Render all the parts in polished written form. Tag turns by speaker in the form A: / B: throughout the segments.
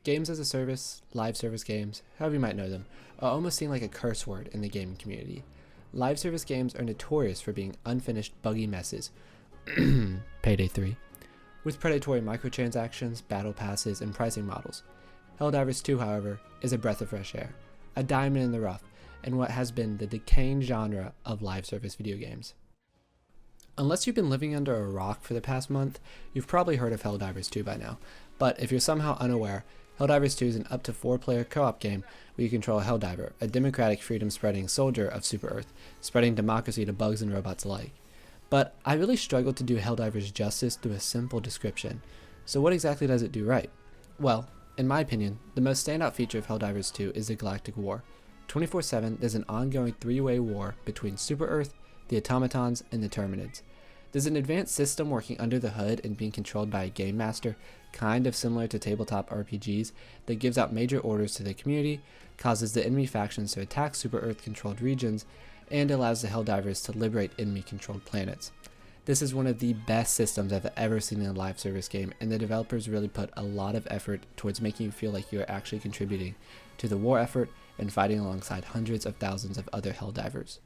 A: Games as a service, live service games, however you might know them, are almost seen like a curse word in the gaming community. Live service games are notorious for being unfinished, buggy messes. Payday 3. With predatory microtransactions, battle passes, and pricing models. Helldivers 2, however, is a breath of fresh air, a diamond in the rough, in what has been the decaying genre of live service video games. Unless you've been living under a rock for the past month, you've probably heard of Helldivers 2 by now. But if you're somehow unaware, Helldivers 2 is an up to 4-player co-op game where you control a Helldiver, a democratic freedom-spreading soldier of Super Earth, spreading democracy to bugs and robots alike. But I really struggled to do Helldivers justice through a simple description. So what exactly does it do right? Well, in my opinion, the most standout feature of Helldivers 2 is the Galactic War. 24/7, there's an ongoing three-way war between Super Earth, the Automatons, and the Terminids. There's an advanced system working under the hood and being controlled by a game master, kind of similar to tabletop RPGs, that gives out major orders to the community, causes the enemy factions to attack Super Earth-controlled regions, and allows the Helldivers to liberate enemy-controlled planets. This is one of the best systems I've ever seen in a live service game, and the developers really put a lot of effort towards making you feel like you are actually contributing to the war effort and fighting alongside hundreds of thousands of other Helldivers.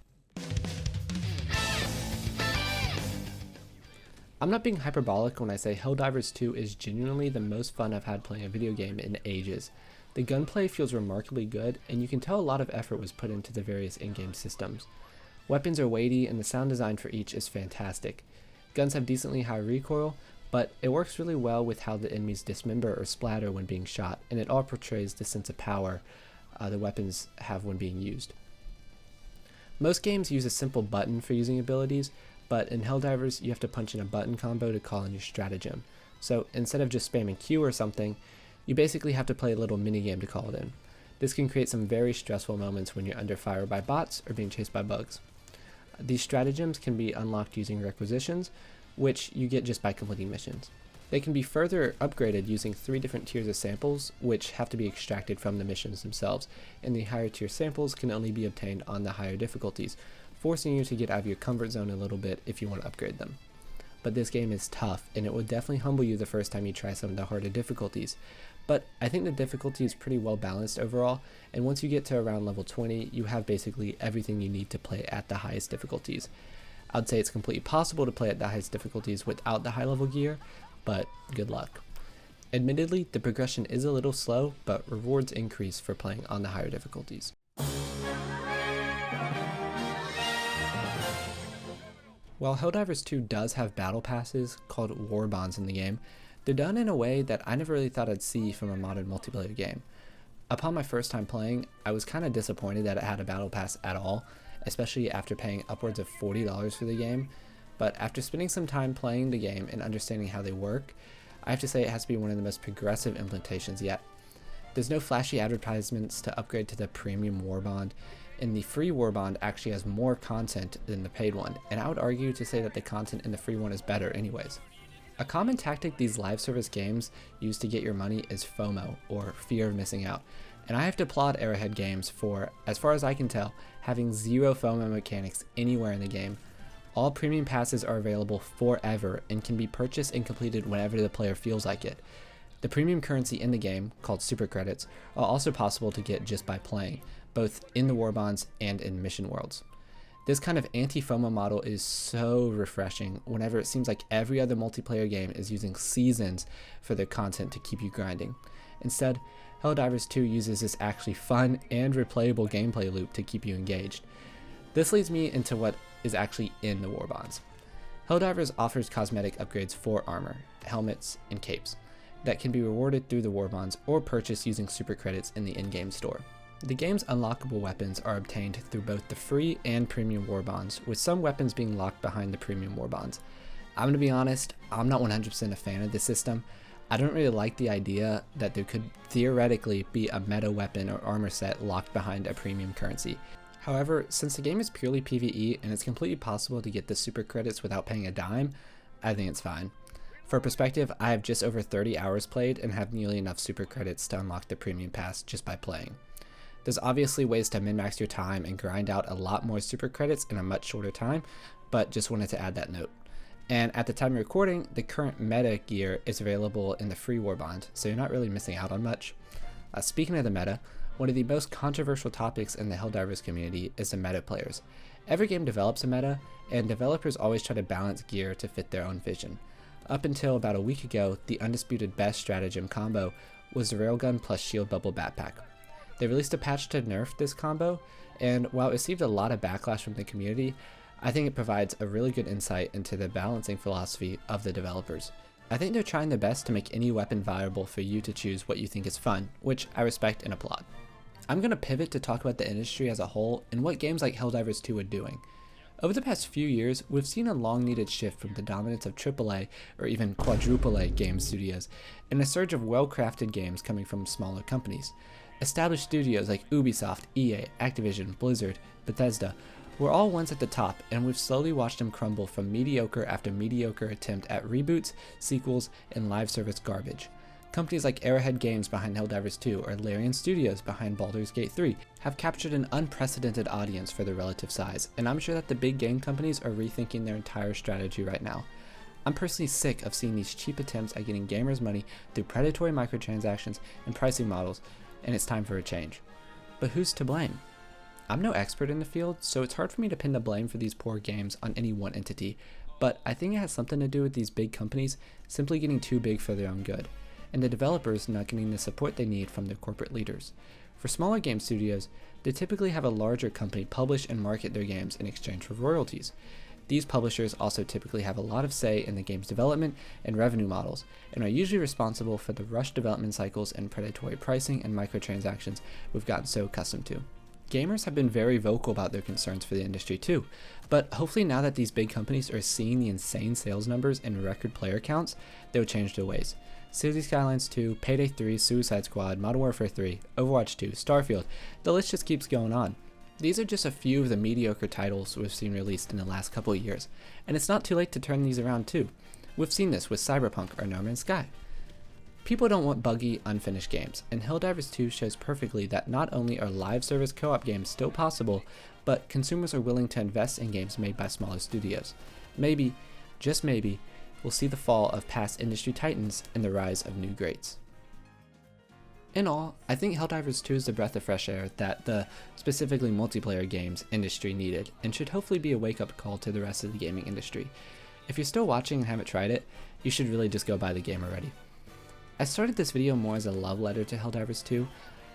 A: I'm not being hyperbolic when I say Helldivers 2 is genuinely the most fun I've had playing a video game in ages. The gunplay feels remarkably good, and you can tell a lot of effort was put into the various in-game systems. Weapons are weighty, and the sound design for each is fantastic. Guns have decently high recoil, but it works really well with how the enemies dismember or splatter when being shot, and it all portrays the sense of power the weapons have when being used. Most games use a simple button for using abilities, but in Helldivers you have to punch in a button combo to call in your stratagem. So instead of just spamming Q or something, you basically have to play a little minigame to call it in. This can create some very stressful moments when you're under fire by bots or being chased by bugs. These stratagems can be unlocked using requisitions, which you get just by completing missions. They can be further upgraded using 3 different tiers of samples, which have to be extracted from the missions themselves, and the higher tier samples can only be obtained on the higher difficulties, forcing you to get out of your comfort zone a little bit if you want to upgrade them. But this game is tough, and it will definitely humble you the first time you try some of the harder difficulties. But I think the difficulty is pretty well balanced overall, and once you get to around level 20, you have basically everything you need to play at the highest difficulties. I'd say it's completely possible to play at the highest difficulties without the high level gear, but good luck. Admittedly, the progression is a little slow, but rewards increase for playing on the higher difficulties. While Helldivers 2 does have battle passes called war bonds in the game, they're done in a way that I never really thought I'd see from a modern multiplayer game. Upon my first time playing, I was kind of disappointed that it had a battle pass at all, especially after paying upwards of $40 for the game, but after spending some time playing the game and understanding how they work, I have to say it has to be one of the most progressive implementations yet. There's no flashy advertisements to upgrade to the premium war bond, and the free war bond actually has more content than the paid one, and I would argue to say that the content in the free one is better anyways. A common tactic these live service games use to get your money is FOMO, or fear of missing out, and I have to applaud Arrowhead Games for, as far as I can tell, having zero FOMO mechanics anywhere in the game. All premium passes are available forever and can be purchased and completed whenever the player feels like it. The premium currency in the game, called super credits, are also possible to get just by playing, both in the war bonds and in mission worlds. This kind of anti-FOMO model is so refreshing whenever it seems like every other multiplayer game is using seasons for their content to keep you grinding. Instead, Helldivers 2 uses this actually fun and replayable gameplay loop to keep you engaged. This leads me into what is actually in the war bonds. Helldivers offers cosmetic upgrades for armor, helmets, and capes that can be rewarded through the war bonds or purchased using super credits in the in-game store. The game's unlockable weapons are obtained through both the free and premium war bonds, with some weapons being locked behind the premium war bonds. I'm gonna be honest, I'm not 100% a fan of this system. I don't really like the idea that there could theoretically be a meta weapon or armor set locked behind a premium currency. However, since the game is purely PvE and it's completely possible to get the super credits without paying a dime, I think it's fine. For perspective, I have just over 30 hours played and have nearly enough super credits to unlock the premium pass just by playing. There's obviously ways to min-max your time and grind out a lot more super credits in a much shorter time, but just wanted to add that note. And at the time of recording, the current meta gear is available in the free Warbond, so you're not really missing out on much. Speaking of the meta, one of the most controversial topics in the Helldivers community is the meta players. Every game develops a meta, and developers always try to balance gear to fit their own vision. Up until about a week ago, the undisputed best stratagem combo was the Railgun plus Shield Bubble Backpack. They released a patch to nerf this combo, and while it received a lot of backlash from the community, I think it provides a really good insight into the balancing philosophy of the developers. I think they're trying their best to make any weapon viable for you to choose what you think is fun, which I respect and applaud. I'm going to pivot to talk about the industry as a whole and what games like Helldivers 2 are doing. Over the past few years, we've seen a long-needed shift from the dominance of AAA or even quadruple A game studios, and a surge of well-crafted games coming from smaller companies. Established studios like Ubisoft, EA, Activision, Blizzard, Bethesda were all once at the top, and we've slowly watched them crumble from mediocre after mediocre attempt at reboots, sequels, and live service garbage. Companies like Arrowhead Games behind Helldivers 2 or Larian Studios behind Baldur's Gate 3 have captured an unprecedented audience for their relative size, and I'm sure that the big game companies are rethinking their entire strategy right now. I'm personally sick of seeing these cheap attempts at getting gamers' money through predatory microtransactions and pricing models, and it's time for a change. But who's to blame? I'm no expert in the field, so it's hard for me to pin the blame for these poor games on any one entity, but I think it has something to do with these big companies simply getting too big for their own good, and the developers not getting the support they need from their corporate leaders. For smaller game studios, they typically have a larger company publish and market their games in exchange for royalties. These publishers also typically have a lot of say in the game's development and revenue models, and are usually responsible for the rushed development cycles and predatory pricing and microtransactions we've gotten so accustomed to. Gamers have been very vocal about their concerns for the industry too, but hopefully now that these big companies are seeing the insane sales numbers and record player counts, they'll change their ways. Cities Skylines 2, Payday 3, Suicide Squad, Modern Warfare 3, Overwatch 2, Starfield, the list just keeps going on. These are just a few of the mediocre titles we've seen released in the last couple of years, and it's not too late to turn these around too. We've seen this with Cyberpunk or No Man's Sky. People don't want buggy, unfinished games, and Helldivers 2 shows perfectly that not only are live service co-op games still possible, but consumers are willing to invest in games made by smaller studios. Maybe, just maybe, we'll see the fall of past industry titans and the rise of new greats. In all, I think Helldivers 2 is the breath of fresh air that the specifically multiplayer games industry needed, and should hopefully be a wake-up call to the rest of the gaming industry. If you're still watching and haven't tried it, you should really just go buy the game already. I started this video more as a love letter to Helldivers 2,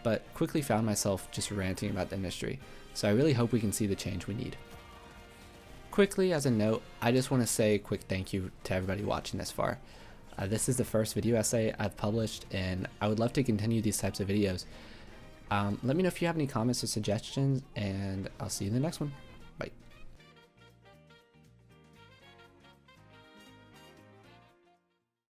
A: but quickly found myself just ranting about the industry, so I really hope we can see the change we need. Quickly, as a note, I just want to say a quick thank you to everybody watching this far. This is the first video essay I've published, and I would love to continue these types of videos. Let me know if you have any comments or suggestions, and I'll see you in the next one. Bye.